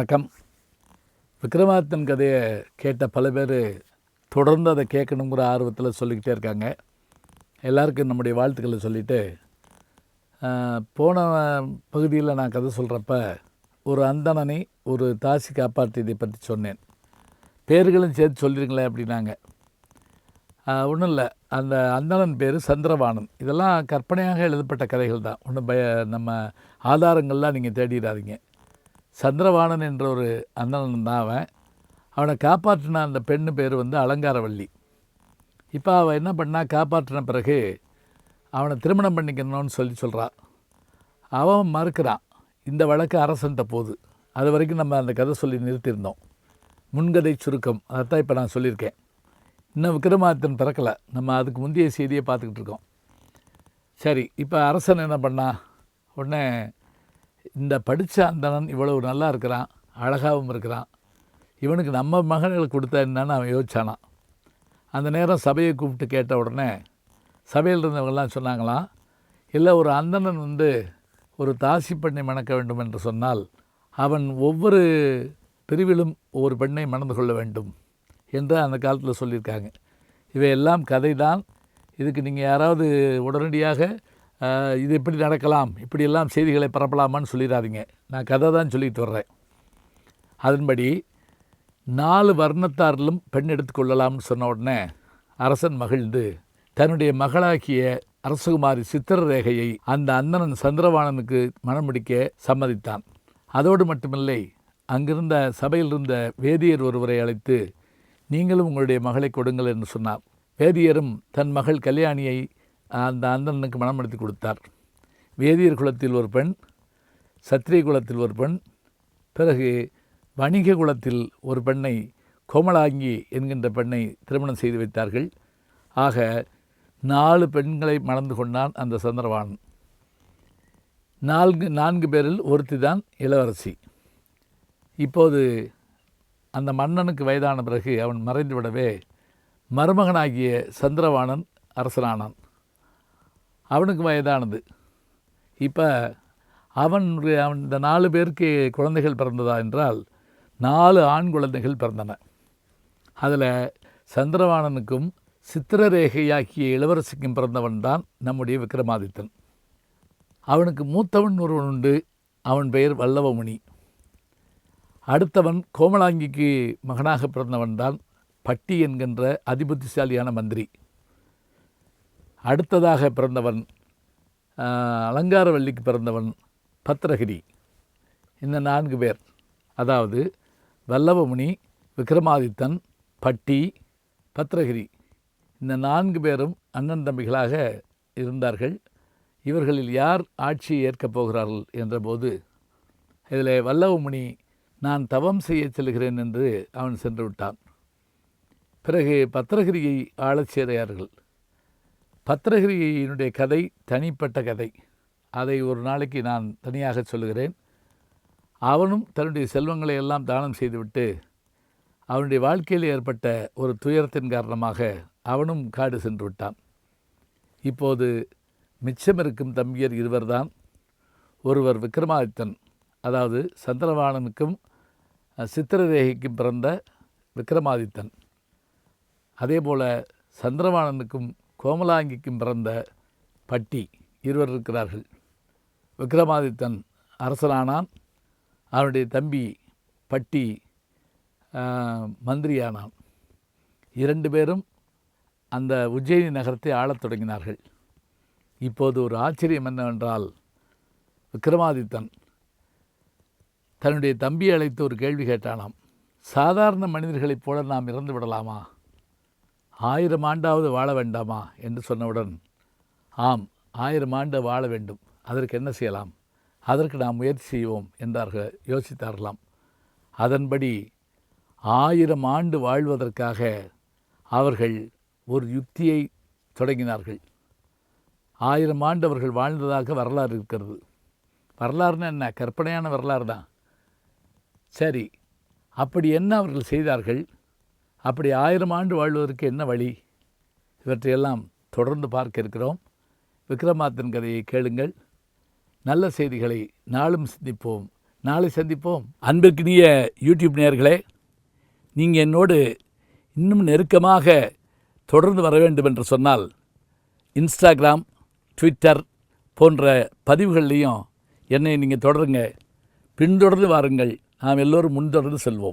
வணக்கம். விக்ரமாதித்தன் கதையை கேட்ட பல பேர் தொடர்ந்து அதை கேட்கணுங்கிற ஆர்வத்தில் சொல்லிக்கிட்டே இருக்காங்க. எல்லாருக்கும் நம்முடைய வாழ்த்துக்களை சொல்லிவிட்டு, போன பகுதியில் நான் கதை சொல்கிறப்ப ஒரு அந்தணனை ஒரு தாசி காப்பாற்றியதை பற்றி சொன்னேன். பேர்களும் சேர்த்து சொல்லிருங்களேன் அப்படின்னாங்க. ஒன்றும் இல்லை, அந்த அந்தணன் பேர் சந்திரவாணன். இதெல்லாம் கற்பனையாக எழுதப்பட்ட கதைகள் தான். ஒன்றும் நம்ம ஆதாரங்கள்லாம் நீங்கள் தேடிடாதீங்க. சந்திரவாணன் என்ற ஒரு அந்தணன் தான் அவனை காப்பாற்றின அந்த பெண்ணு பேர் அலங்காரவள்ளி. இப்போ அவன் என்ன பண்ணா, காப்பாற்றின பிறகு அவனை திருமணம் பண்ணிக்கணும்னு சொல்கிறான். அவன் மறுக்கிறான். இந்த வழக்கு அரசன்ட்ட போகுது. அது வரைக்கும் நம்ம அந்த கதை சொல்லி நிறுத்தியிருந்தோம். முன்கதை சுருக்கம் அதைத்தான் இப்போ நான் சொல்லியிருக்கேன். இன்னும் விக்ரமாதித்தன் பிறக்கலை. நம்ம அதுக்கு முந்தைய செய்தியை பார்த்துக்கிட்டு இருக்கோம். சரி, இப்போ அரசன் என்ன பண்ணா, உடனே இந்த படித்த அந்தணன் இவ்வளவு நல்லா இருக்கிறான், அழகாகவும் இருக்கிறான், இவனுக்கு நம்ம மகன்களை கொடுத்தா என்னன்னு அவன் யோசிச்சானான். அந்த நேரம் சபையை கூப்பிட்டு கேட்ட உடனே சபையில் இருந்தவங்கெல்லாம் சொன்னாங்களாம், இல்லை, ஒரு அந்தணன் ஒரு தாசி பெண்ணை மணக்க வேண்டும் என்று சொன்னால் அவன் ஒவ்வொரு பிரிவிலும் ஒவ்வொரு பெண்ணை மணந்து கொள்ள வேண்டும் என்று அந்த காலத்தில் சொல்லியிருக்காங்க. இவையெல்லாம் கதை தான். இதுக்கு நீங்கள் யாராவது உடனடியாக இது எப்படி நடக்கலாம், இப்படியெல்லாம் செய்திகளை பரப்பலாமான்னு சொல்லிடாதீங்க. நான் கதை தான் சொல்லிட்டு வர்றேன். அதன்படி 4 வர்ணத்தாரிலும் பெண் எடுத்துக்கொள்ளலாம்னு சொன்ன உடனே அரசன் மகிழ்ந்து தன்னுடைய மகளாகிய அரசகுமாரி சித்திரரேகையை அந்த அந்தணன் சந்திரவாணனுக்கு மணம் முடிக்க சம்மதித்தான். அதோடு மட்டுமில்லை, அங்கிருந்த சபையில் இருந்த வேதியர் ஒருவரை அழைத்து, நீங்களும் உங்களுடைய மகளை கொடுங்கள் என்று சொன்னார். வேதியரும் தன் மகள் கல்யாணியை அந்த அந்தணனுக்கு மணப்படுத்தி கொடுத்தார். வேதியர் குலத்தில் ஒரு பெண், சத்திரிய குலத்தில் ஒரு பெண், பிறகு வணிக குலத்தில் ஒரு பெண்ணை, கோமலாங்கி என்கின்ற பெண்ணை திருமணம் செய்து வைத்தார்கள். ஆக 4 பெண்களை மணந்து கொண்டான் அந்த சந்திரவாணன். 4 பேரில் ஒருத்தி தான் இளவரசி. இப்போது அந்த மன்னனுக்கு வயதான பிறகு அவன் மறைந்து விடவே மருமகனாகிய சந்திரவாணன் அரசனானான். அவனுக்கு வயதானது. இப்போ அவன் இந்த 4 பேருக்கு குழந்தைகள் பிறந்ததா என்றால் 4 ஆண் குழந்தைகள் பிறந்தன. அதில் சந்திரவாணனுக்கும் சித்திரரேகையாக்கிய இளவரசிக்கும் பிறந்தவன் தான் நம்முடைய விக்ரமாதித்தன். அவனுக்கு மூத்தவன் ஒருவன் உண்டு. அவன் பெயர் வல்லவமுனி. அடுத்தவன் கோமலாங்கிக்கு மகனாக பிறந்தவன் தான் பட்டி என்கின்ற அதிபுத்திசாலியான மந்திரி. அடுத்ததாக பிறந்தவன் அலங்காரவள்ளிக்கு பிறந்தவன் பத்திரகிரி. இந்த 4 பேர், அதாவது வல்லவமுனி, விக்ரமாதித்தன், பட்டி, பத்திரகிரி, இந்த 4 பேரும் அண்ணன் தம்பிகளாக இருந்தார்கள். இவர்களில் யார் ஆட்சியை ஏற்கப் போகிறார்கள் என்றபோது இதில் வல்லவமுனி, நான் தவம் செய்ய செல்கிறேன் என்று அவன் சென்று விட்டான். பிறகு பத்திரகிரியை ஆளச் செய்தார்கள். பத்திரகிரியினுடைய கதை தனிப்பட்ட கதை. அதை ஒரு நாளைக்கு நான் தனியாக சொல்லுகிறேன். அவனும் தன்னுடைய செல்வங்களை எல்லாம் தானம் செய்துவிட்டு அவனுடைய வாழ்க்கையில் ஏற்பட்ட ஒரு துயரத்தின் காரணமாக அவனும் காடு சென்று விட்டான். இப்போது மிச்சமிருக்கும் தம்பியர் 2 தான். ஒருவர் விக்ரமாதித்தன், அதாவது சந்திரவாணனுக்கும் சித்திரரேகைக்கும் பிறந்த விக்ரமாதித்தன். அதேபோல் சந்திரவாணனுக்கும் கோமலாங்கிக்கும் பிறந்த பட்டி 2 இருக்கிறார்கள். விக்ரமாதித்தன் அரசனானான். அவனுடைய தம்பி பட்டி மந்திரியானான். 2 பேரும் அந்த உஜ்ஜயினி நகரத்தை ஆளத் தொடங்கினார்கள். இப்போது ஒரு ஆச்சரியம் என்னவென்றால், விக்ரமாதித்தன் தன்னுடைய தம்பியை அழைத்து ஒரு கேள்வி கேட்டானாம். சாதாரண மனிதர்களைப் போல நாம் இறந்து விடலாமா? 1000 ஆண்டாவது வாழ வேண்டாமா என்று சொன்னவுடன், ஆம், 1000 ஆண்டு வாழ வேண்டும். அதற்கு என்ன செய்யலாம்? அதற்கு நாம் முயற்சி செய்வோம் என்றார்கள். யோசித்தார்களாம். அதன்படி 1000 ஆண்டு வாழ்வதற்காக அவர்கள் ஒரு யுக்தியை தொடங்கினார்கள். 1000 ஆண்டு அவர்கள் வாழ்ந்ததாக வரலாறு இருக்கிறது. வரலாறுனா என்ன? கற்பனையான வரலாறு தான். சரி, அப்படி என்ன அவர்கள் செய்தார்கள்? அப்படி 1000 ஆண்டு வாழ்வதற்கு என்ன வழி? இவற்றையெல்லாம் தொடர்ந்து பார்க்க இருக்கிறோம். விக்ரமாதித்தன் கதையை கேளுங்கள். நல்ல செய்திகளை நாளும் சிந்திப்போம். நாளை சந்திப்போம். அன்பிற்கினிய யூடியூப் நேயர்களே, நீங்கள் என்னோடு இன்னும் நெருக்கமாக தொடர்ந்து வர வேண்டும் என்று சொன்னால் இன்ஸ்டாகிராம், ட்விட்டர் போன்ற பதிவுகள்லையும் என்னை நீங்கள் தொடருங்க. பின்தொடர்ந்து வாருங்கள். நாம் எல்லோரும் முன்தொடர்ந்து செல்வோம்.